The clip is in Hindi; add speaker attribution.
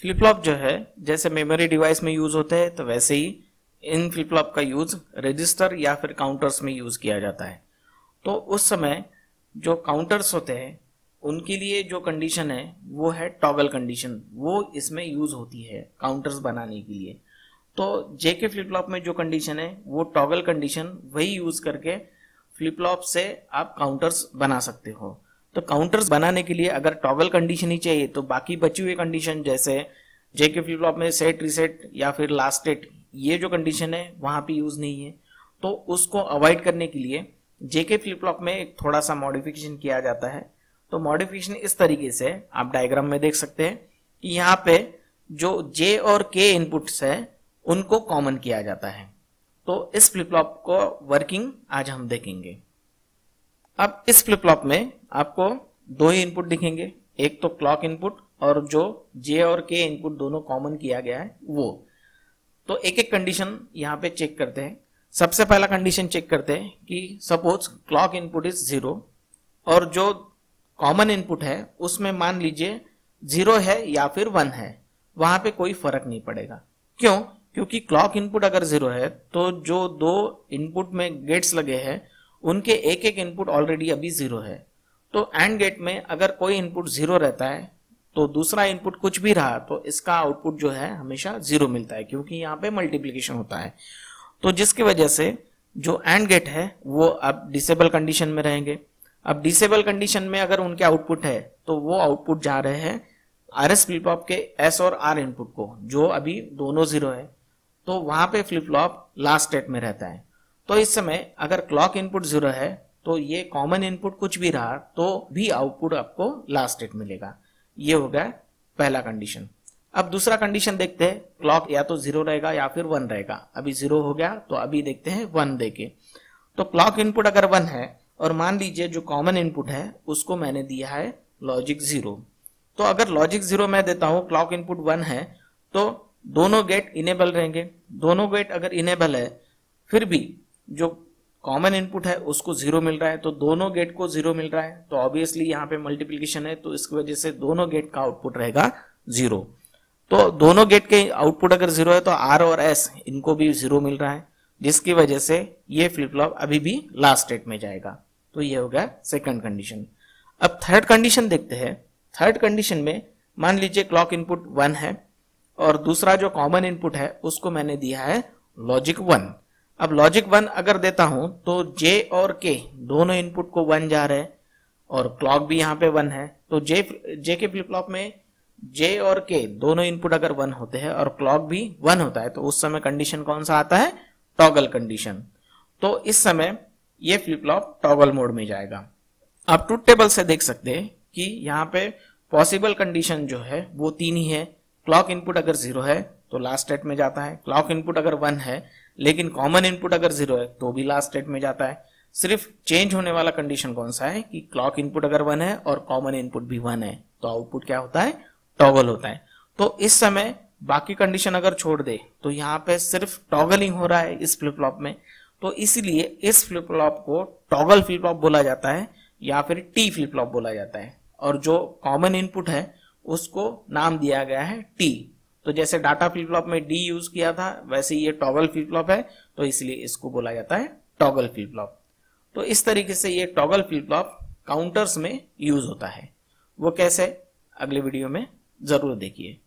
Speaker 1: फ्लिप फ्लॉप जो है जैसे मेमोरी डिवाइस में यूज होते हैं तो वैसे ही इन फ्लिप फ्लॉप का यूज रजिस्टर या फिर काउंटर्स में यूज किया जाता है। तो उस समय जो काउंटर्स होते हैं उनके लिए जो कंडीशन है वो है टॉगल कंडीशन, वो इसमें यूज होती है काउंटर्स बनाने के लिए। तो जेके फ्लिप फ्लॉप में जो कंडीशन है वो टॉगल कंडीशन वही यूज करके फ्लिप फ्लॉप से आप काउंटर्स बना सकते हो। तो काउंटर्स बनाने के लिए अगर टॉगल कंडीशन ही चाहिए तो बाकी बची हुई कंडीशन जैसे जेके फ्लिप फ्लॉप में सेट रीसेट या फिर लास्ट स्टेट ये जो कंडीशन है वहां पे यूज नहीं है। तो उसको अवॉइड करने के लिए जेके फ्लिप फ्लॉप में एक थोड़ा सा मॉडिफिकेशन किया जाता है। तो मॉडिफिकेशन इस तरीके से आप डायग्राम में देख सकते हैं कि यहाँ पे जो जे और के इनपुट्स है उनको कॉमन किया जाता है। तो इस फ्लिप फ्लॉप को वर्किंग आज हम देखेंगे। अब इस फ्लिप फ्लॉप में आपको दो ही इनपुट दिखेंगे, एक तो क्लॉक इनपुट और जो जे और के इनपुट दोनों कॉमन किया गया है वो। तो एक एक कंडीशन यहाँ पे चेक करते हैं। सबसे पहला कंडीशन चेक करते हैं कि सपोज क्लॉक इनपुट इज 0 और जो कॉमन इनपुट है उसमें मान लीजिए 0 है या फिर 1 है, वहां पे कोई फर्क नहीं पड़ेगा। क्यों? क्योंकि क्लॉक इनपुट अगर 0 है तो जो दो इनपुट में गेट्स लगे हैं उनके एक एक इनपुट ऑलरेडी अभी 0 है। तो एंड गेट में अगर कोई इनपुट 0 रहता है तो दूसरा इनपुट कुछ भी रहा तो इसका आउटपुट जो है हमेशा 0 मिलता है, क्योंकि यहाँ पे मल्टीप्लीकेशन होता है। तो जिसकी वजह से जो एंड गेट है वो अब डिसेबल कंडीशन में रहेंगे। अब डिसेबल कंडीशन में अगर उनके आउटपुट है तो वो आउटपुट जा रहे हैं आरएस फ्लिप फ्लॉप के एस और आर इनपुट को, जो अभी दोनों 0 है। तो वहां पे फ्लिप फ्लॉप लास्ट स्टेट में रहता है। तो इस समय अगर क्लॉक इनपुट 0 है तो ये कॉमन इनपुट कुछ भी रहा तो भी आउटपुट आपको लास्ट स्टेट मिलेगा। ये हो गया पहला कंडीशन। अब दूसरा कंडीशन देखते हैं, क्लॉक या तो 0 रहेगा या फिर 1 रहेगा। अभी 0 हो गया तो अभी देखते हैं 1 देके। तो क्लॉक इनपुट अगर 1 है और मान लीजिए जो कॉमन इनपुट है उसको मैंने दिया है लॉजिक 0। तो अगर लॉजिक 0 मैं देता हूं, क्लॉक इनपुट 1 है तो दोनों गेट इनेबल रहेंगे। दोनों गेट अगर इनेबल है फिर भी जो कॉमन इनपुट है उसको 0 मिल रहा है, तो दोनों गेट को 0 मिल रहा है। तो ऑब्वियसली यहाँ पे मल्टीप्लीकेशन है तो इसकी वजह से दोनों गेट का आउटपुट रहेगा 0। तो दोनों गेट के आउटपुट अगर 0 है तो आर और एस इनको भी 0 मिल रहा है, जिसकी वजह से ये फ्लिप फ्लॉप अभी भी लास्ट स्टेट में जाएगा। तो ये हो गया सेकंड कंडीशन। अब थर्ड कंडीशन देखते हैं। थर्ड कंडीशन में मान लीजिए क्लॉक इनपुट 1 है और दूसरा जो कॉमन इनपुट है उसको मैंने दिया है लॉजिक 1। अब लॉजिक 1 अगर देता हूं तो जे और के दोनों इनपुट को 1 जा रहे हैं और क्लॉक भी यहाँ पे 1 है। तो जे के फ्लिप फ्लॉप में जे और के दोनों इनपुट अगर 1 होते हैं और क्लॉक भी 1 होता है तो उस समय कंडीशन कौन सा आता है? Toggle condition. तो इस समय ये फ्लिप फ्लॉप टॉगल मोड में जाएगा। आप ट्रुथ टेबल से देख सकते हैं कि यहाँ पे पॉसिबल कंडीशन जो है वो 3 ही है। क्लॉक इनपुट अगर 0 है तो लास्ट स्टेट में जाता है, क्लॉक इनपुट अगर 1 है लेकिन कॉमन इनपुट अगर 0 है तो भी लास्ट स्टेट में जाता है। सिर्फ चेंज होने वाला कंडीशन कौन सा है कि क्लॉक इनपुट अगर 1 है और कॉमन इनपुट भी 1 है तो आउटपुट क्या होता है? टॉगल होता है। तो इस समय बाकी कंडीशन अगर छोड़ दे तो यहाँ पे सिर्फ टॉगलिंग हो रहा है इस फ्लिप फ्लॉप में। तो इसलिए इस फ्लिप फ्लॉप को टॉगल फ्लिप फ्लॉप बोला जाता है या फिर टी फ्लिप फ्लॉप बोला जाता है। और जो कॉमन इनपुट है उसको नाम दिया गया है टी। तो जैसे डाटा फ्लिप फ्लॉप में डी यूज किया था वैसे ये टॉगल फ्लिप फ्लॉप है तो इसलिए इसको बोला जाता है टॉगल फ्लिप फ्लॉप। तो इस तरीके से ये टॉगल फ्लिप फ्लॉप काउंटर्स में यूज होता है। वो कैसे, अगले वीडियो में जरूर देखिए।